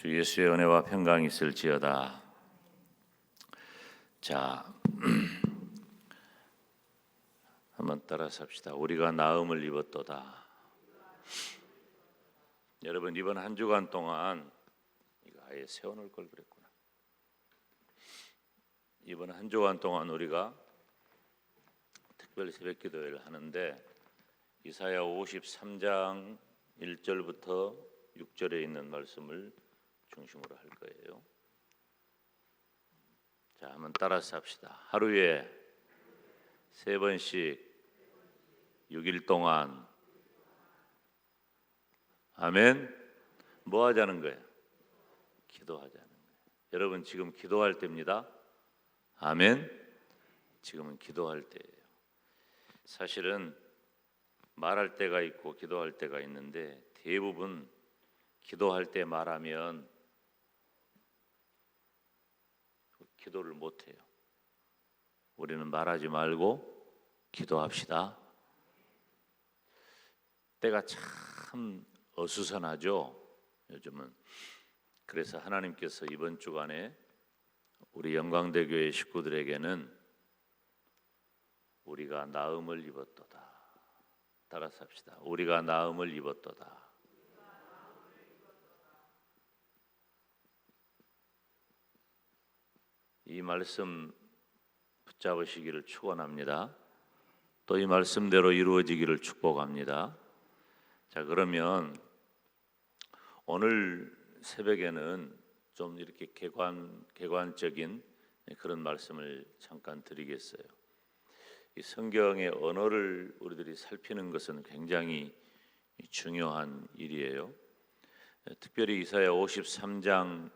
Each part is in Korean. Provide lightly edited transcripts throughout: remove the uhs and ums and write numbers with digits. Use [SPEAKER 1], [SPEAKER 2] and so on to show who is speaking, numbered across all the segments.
[SPEAKER 1] 주 예수의 은혜와 평강이 있을지어다. 자, 한번 따라서 합시다. 우리가 나음을 입었도다. 여러분, 이번 한 주간 동안 이거 아예 세워놓을 걸 그랬구나. 이번 한 주간 동안 우리가 특별 새벽기도회를 하는데 이사야 53장 1절부터 6절에 있는 말씀을 중심으로 할 거예요. 자, 한번 따라서 합시다. 하루에 3번씩 6일 동안 아멘. 뭐 하자는 거예요? 기도하자는 거예요. 여러분, 지금 기도할 때입니다. 아멘. 지금은 기도할 때예요. 사실은 말할 때가 있고 기도할 때가 있는데 대부분 기도할 때 말하면 기도를 못 해요. 우리는 말하지 말고 기도합시다. 때가 참 어수선하죠. 요즘은. 그래서 하나님께서 이번 주간에 우리 영광대교회 식구들에게는 우리가 나음을 입었도다. 따라서 합시다. 우리가 나음을 입었도다. 이 말씀 붙잡으시기를 축원합니다. 또 이 말씀대로 이루어지기를 축복합니다. 자, 그러면 오늘 새벽에는 좀 이렇게 개관적인 그런 말씀을 잠깐 드리겠어요. 이 성경의 언어를 우리들이 살피는 것은 굉장히 중요한 일이에요. 특별히 이사야 53장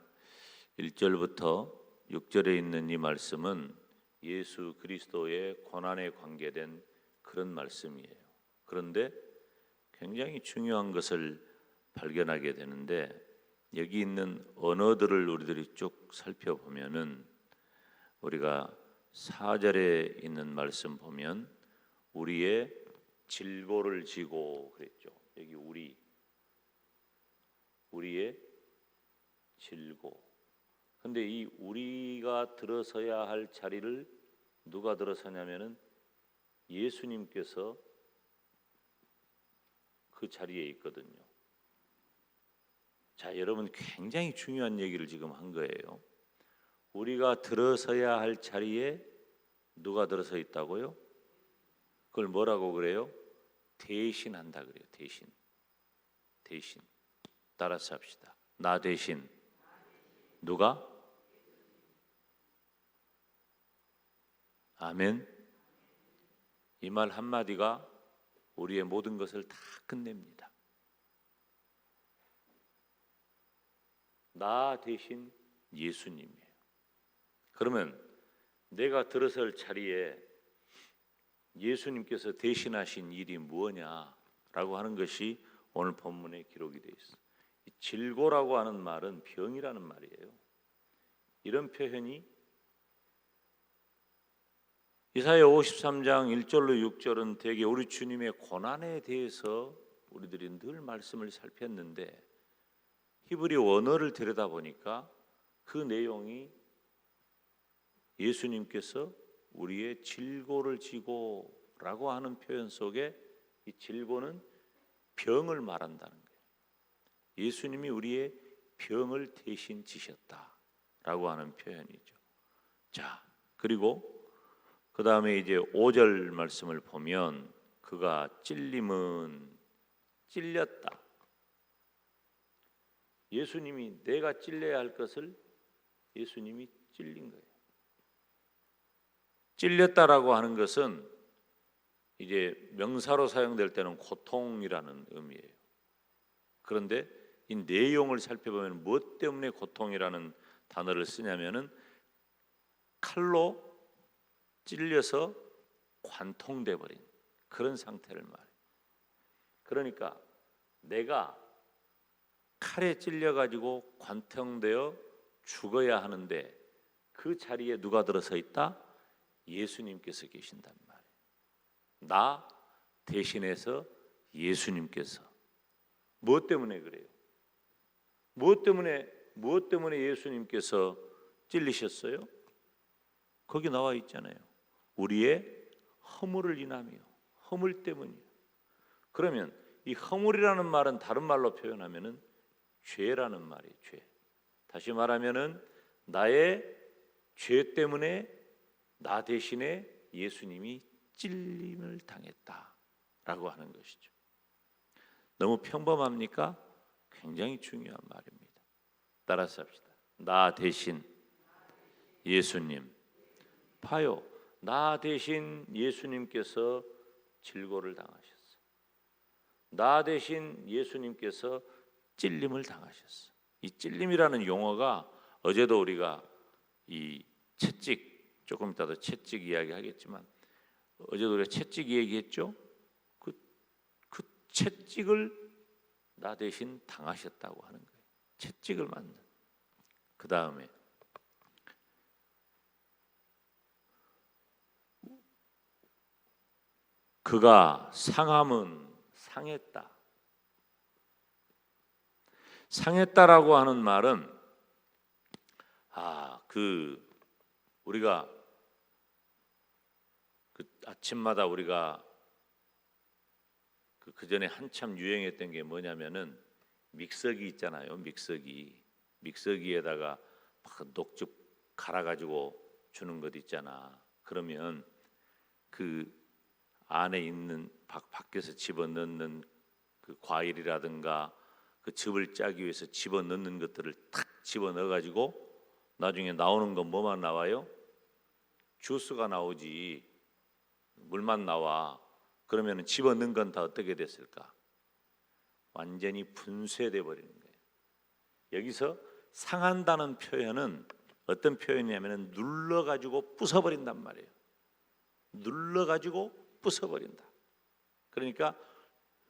[SPEAKER 1] 1절부터 6절에 있는 이 말씀은 예수 그리스도의 고난에 관계된 그런 말씀이에요. 그런데 굉장히 중요한 것을 발견하게 되는데 여기 있는 언어들을 우리들이 쭉 살펴보면은 우리가 4절에 있는 말씀 보면 우리의 질고를 지고 그랬죠. 여기 우리의 질고. 근데 이 우리가 들어서야 할 자리를 누가 들어서냐면은 예수님께서 그 자리에 있거든요. 자, 여러분, 굉장히 중요한 얘기를 지금 한 거예요. 우리가 들어서야 할 자리에 누가 들어서 있다고요? 그걸 뭐라고 그래요? 대신한다 그래요. 대신. 따라서 합시다. 나 대신 누가? 아멘. 이 말 한마디가 우리의 모든 것을 다 끝냅니다. 나 대신 예수님이에요. 그러면 내가 들어설 자리에 예수님께서 대신하신 일이 무엇냐라고 하는 것이 오늘 본문에 기록이 되어 있어요. 질고라고 하는 말은 병이라는 말이에요. 이런 표현이 이사야 53장 1절로 6절은 대개 우리 주님의 고난에 대해서 우리들이 늘 말씀을 살폈는데 히브리 원어를 들여다보니까 그 내용이 예수님께서 우리의 질고를 지고라고 하는 표현 속에 이 질고는 병을 말한다는 거예요. 예수님이 우리의 병을 대신 지셨다라고 하는 표현이죠. 자, 그리고 그 다음에 이제 5절 말씀을 보면 그가 찔림은 찔렸다. 예수님이 내가 찔려야 할 것을 예수님이 찔린 거예요. 찔렸다라고 하는 것은 이제 명사로 사용될 때는 고통이라는 의미예요. 그런데 이 내용을 살펴보면 무엇 때문에 고통이라는 단어를 쓰냐면은 칼로 찔려서 관통돼 버린 그런 상태를 말해요. 그러니까 내가 칼에 찔려 가지고 관통되어 죽어야 하는데 그 자리에 누가 들어서 있다? 예수님께서 계신단 말이에요. 나 대신해서 예수님께서. 무엇 때문에 그래요? 무엇 때문에 무엇 때문에 예수님께서 찔리셨어요? 거기 나와 있잖아요. 우리의 허물을 인하며, 허물 때문이요. 그러면 이 허물이라는 말은 다른 말로 표현하면은 죄라는 말이에요. 죄. 다시 말하면은 나의 죄 때문에 나 대신에 예수님이 찔림을 당했다라고 하는 것이죠. 너무 평범합니까? 굉장히 중요한 말입니다. 따라서 합시다. 나 대신 예수님. 봐요. 나 대신 예수님께서 질고를 당하셨어. 나 대신 예수님께서 찔림을 당하셨어. 이 찔림이라는 용어가 어제도 우리가 이 채찍, 조금 이따도 채찍 이야기 하겠지만 어제도 우리가 채찍 얘기했죠. 그 채찍을 나 대신 당하셨다고 하는 거예요. 채찍을 맞는. 그 다음에 그가 상함은 상했다. 상했다라고 하는 말은 우리가 아침마다 우리가 그 전에 한참 유행했던 게 뭐냐면은 믹서기 있잖아요. 믹서기에다가 막 녹즙 갈아가지고 주는 것 있잖아. 그러면 그 안에 있는 밖에서 집어넣는 그 과일이라든가 그 즙을 짜기 위해서 집어넣는 것들을 탁 집어넣어가지고 나중에 나오는 건 뭐만 나와요? 주스가 나오지 물만 나와. 그러면 집어넣은 건 다 어떻게 됐을까? 완전히 분쇄돼 버리는 거예요. 여기서 상한다는 표현은 어떤 표현이냐면 눌러가지고 부숴버린단 말이에요. 눌러가지고 부숴버린다. 그러니까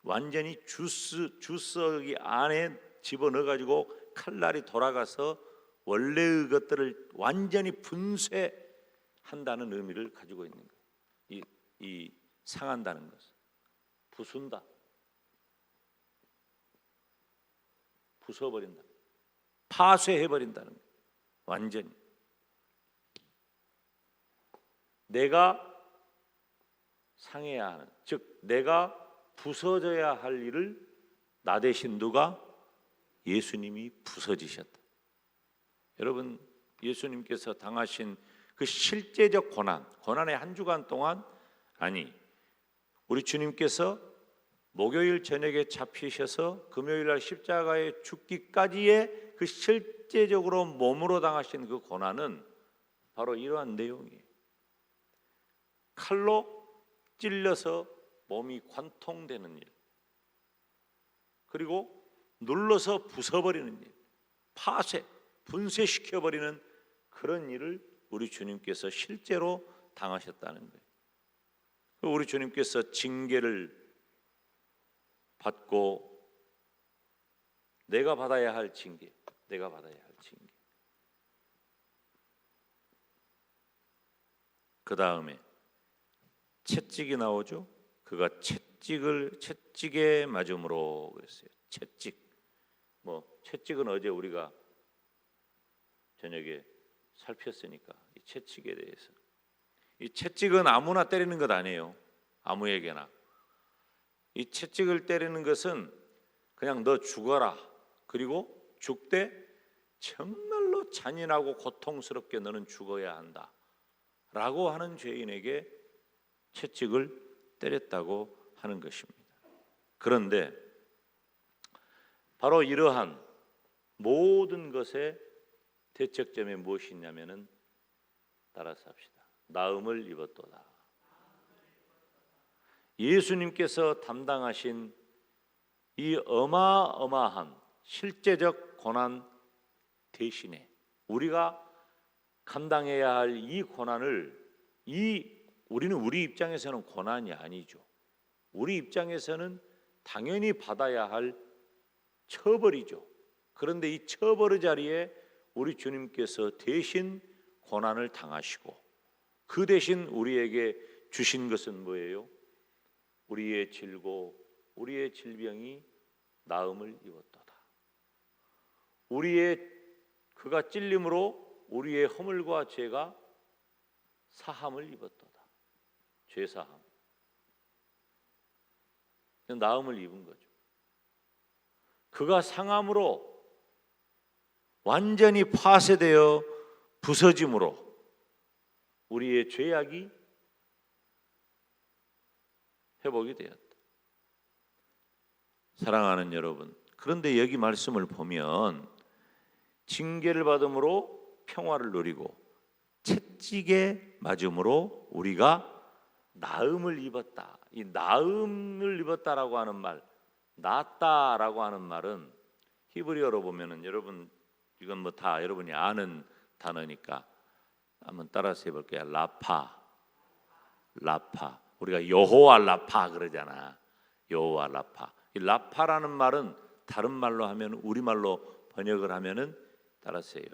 [SPEAKER 1] 완전히 주스기 안에 집어넣어가지고 칼날이 돌아가서 원래의 것들을 완전히 분쇄한다는 의미를 가지고 있는 거예요. 이 상한다는 것은 부순다, 부숴버린다, 파쇄해버린다는 거예요. 완전히 내가 상해야 하는, 즉 내가 부서져야 할 일을 나 대신 누가? 예수님이 부서지셨다. 여러분, 예수님께서 당하신 그 실제적 고난의 한 주간 동안, 아니 우리 주님께서 목요일 저녁에 잡히셔서 금요일 날 십자가에 죽기까지의 그 실제적으로 몸으로 당하신 그 고난은 바로 이러한 내용이에요. 칼로 찔려서 몸이 관통되는 일, 그리고 눌러서 부숴버리는 일, 분쇄시켜버리는 그런 일을 우리 주님께서 실제로 당하셨다는 거예요. 우리 주님께서 징계를 받고 내가 받아야 할 징계, 그 다음에 채찍이 나오죠. 그가 채찍에 맞음으로 그랬어요. 채찍은 어제 우리가 저녁에 살폈으니까 이 채찍에 대해서. 이 채찍은 아무나 때리는 것 아니에요. 아무에게나. 이 채찍을 때리는 것은 그냥 너 죽어라. 그리고 죽되 정말로 잔인하고 고통스럽게 너는 죽어야 한다 라고 하는 죄인에게 채찍을 때렸다고 하는 것입니다. 그런데 바로 이러한 모든 것의 대척점이 무엇이 있냐면은, 따라서 합시다. 나음을 입었도다. 예수님께서 담당하신 이 어마어마한 실제적 고난 대신에 우리가 감당해야 할 이 고난을, 우리는 우리 입장에서는 고난이 아니죠. 우리 입장에서는 당연히 받아야 할 처벌이죠. 그런데 이 처벌의 자리에 우리 주님께서 대신 고난을 당하시고 그 대신 우리에게 주신 것은 뭐예요? 우리의 질고 우리의 질병이 나음을 입었도다. 우리의 그가 찔림으로 우리의 허물과 죄가 사함을 입었도다. 죄 사함. 나음을 입은 거죠. 그가 상함으로 완전히 파쇄되어 부서짐으로 우리의 죄악이 회복이 되었다. 사랑하는 여러분, 그런데 여기 말씀을 보면 징계를 받음으로 평화를 누리고 채찍에 맞음으로 우리가 나음을 입었다. 이 나음을 입었다라고 하는 말, 낫다라고 하는 말은 히브리어로 보면은 여러분 이건 뭐 다 여러분이 아는 단어니까 한번 따라서 해볼게요. 라파. 우리가 여호와 라파 그러잖아. 여호와 라파. 이 라파라는 말은 다른 말로 하면 우리말로 번역을 하면은 따라서 해요.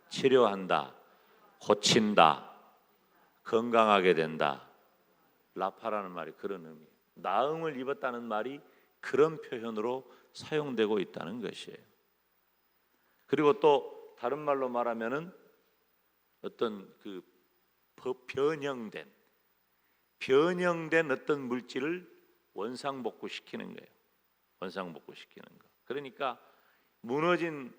[SPEAKER 1] 치료한다, 고친다, 건강하게 된다. 라파라는 말이 그런 의미예요. 나음을 입었다는 말이 그런 표현으로 사용되고 있다는 것이에요. 그리고 또 다른 말로 말하면은 어떤 그 변형된 어떤 물질을 원상복구시키는 거예요. 원상복구시키는 거. 그러니까 무너진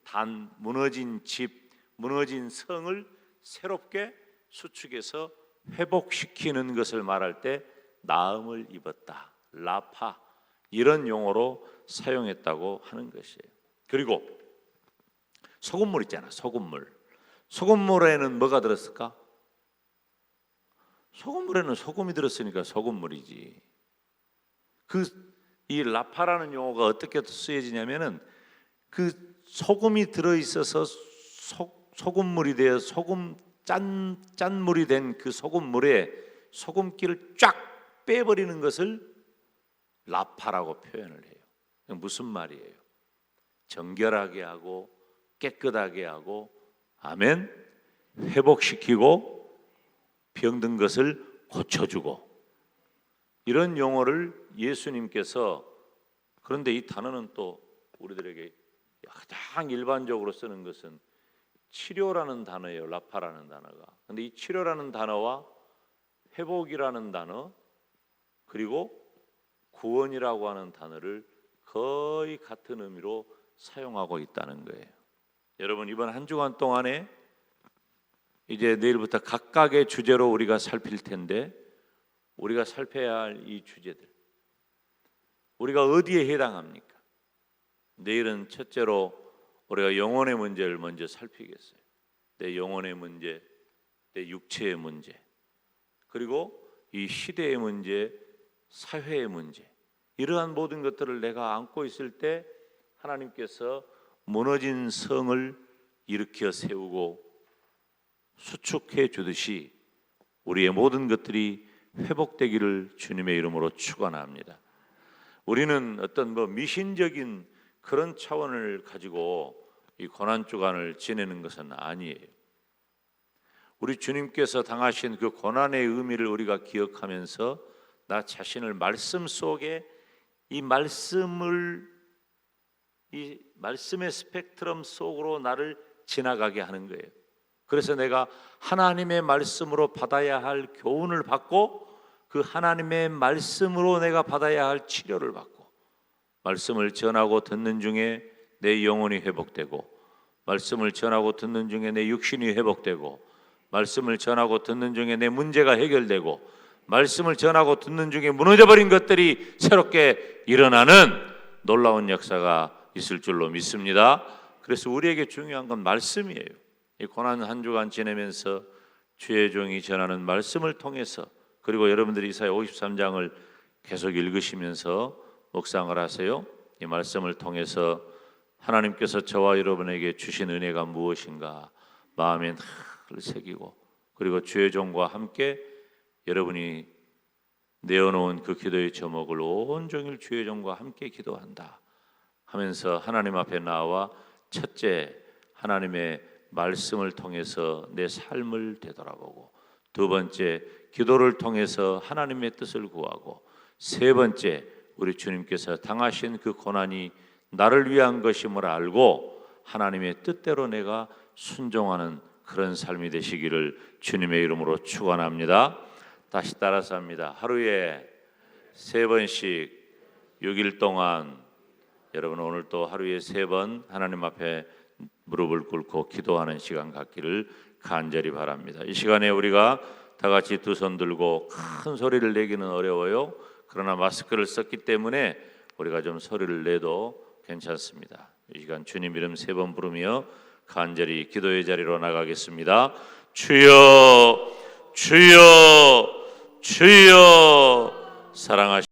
[SPEAKER 1] 단, 무너진 집, 무너진 성을 새롭게 수축해서 회복시키는 것을 말할 때 나음을 입었다, 라파 이런 용어로 사용했다고 하는 것이에요. 그리고 소금물 있잖아. 소금물에는 뭐가 들었을까? 소금물에는 소금이 들었으니까 소금물이지. 이 라파라는 용어가 어떻게 쓰여지냐면은 그 소금이 들어 있어서 소금물이 되어 짠물이 된 그 소금물에 소금기를 쫙 빼버리는 것을 라파라고 표현을 해요. 무슨 말이에요? 정결하게 하고 깨끗하게 하고 아멘, 회복시키고 병든 것을 고쳐주고 이런 용어를 예수님께서, 그런데 이 단어는 또 우리들에게 가장 일반적으로 쓰는 것은 치료라는 단어예요. 라파라는 단어가. 그런데 이 치료라는 단어와 회복이라는 단어 그리고 구원이라고 하는 단어를 거의 같은 의미로 사용하고 있다는 거예요. 여러분 이번 한 주간 동안에 이제 내일부터 각각의 주제로 우리가 살필 텐데 우리가 살펴야 할 이 주제들 우리가 어디에 해당합니까? 내일은 첫째로 우리가 영혼의 문제를 먼저 살피겠어요. 내 영혼의 문제, 내 육체의 문제, 그리고 이 시대의 문제, 사회의 문제, 이러한 모든 것들을 내가 안고 있을 때 하나님께서 무너진 성을 일으켜 세우고 수축해 주듯이 우리의 모든 것들이 회복되기를 주님의 이름으로 축원합니다. 우리는 어떤 미신적인 그런 차원을 가지고 이 고난 주간을 지내는 것은 아니에요. 우리 주님께서 당하신 그 고난의 의미를 우리가 기억하면서 나 자신을 말씀 속에 이 말씀의 스펙트럼 속으로 나를 지나가게 하는 거예요. 그래서 내가 하나님의 말씀으로 받아야 할 교훈을 받고 그 하나님의 말씀으로 내가 받아야 할 치료를 받고 말씀을 전하고 듣는 중에 내 영혼이 회복되고 말씀을 전하고 듣는 중에 내 육신이 회복되고 말씀을 전하고 듣는 중에 내 문제가 해결되고 말씀을 전하고 듣는 중에 무너져버린 것들이 새롭게 일어나는 놀라운 역사가 있을 줄로 믿습니다. 그래서 우리에게 중요한 건 말씀이에요. 이 고난 한 주간 지내면서 주의 종이 전하는 말씀을 통해서 그리고 여러분들이 이사야 53장을 계속 읽으시면서 묵상을 하세요. 이 말씀을 통해서 하나님께서 저와 여러분에게 주신 은혜가 무엇인가 마음에 늘 새기고 그리고 주의 종과 함께 여러분이 내어놓은 그 기도의 제목을 온종일 주의 종과 함께 기도한다 하면서 하나님 앞에 나와 첫째 하나님의 말씀을 통해서 내 삶을 되돌아보고 두 번째 기도를 통해서 하나님의 뜻을 구하고 세 번째 우리 주님께서 당하신 그 고난이 나를 위한 것임을 알고 하나님의 뜻대로 내가 순종하는 그런 삶이 되시기를 주님의 이름으로 축원합니다. 다시 따라서 합니다. 하루에 3번씩 6일 동안 여러분 오늘 또 하루에 3번 하나님 앞에 무릎을 꿇고 기도하는 시간 갖기를 간절히 바랍니다. 이 시간에 우리가 다 같이 두 손 들고 큰 소리를 내기는 어려워요. 그러나 마스크를 썼기 때문에 우리가 좀 소리를 내도 괜찮습니다. 이 시간 주님 이름 3번 부르며 간절히 기도의 자리로 나가겠습니다. 주여 주여 주여 사랑하시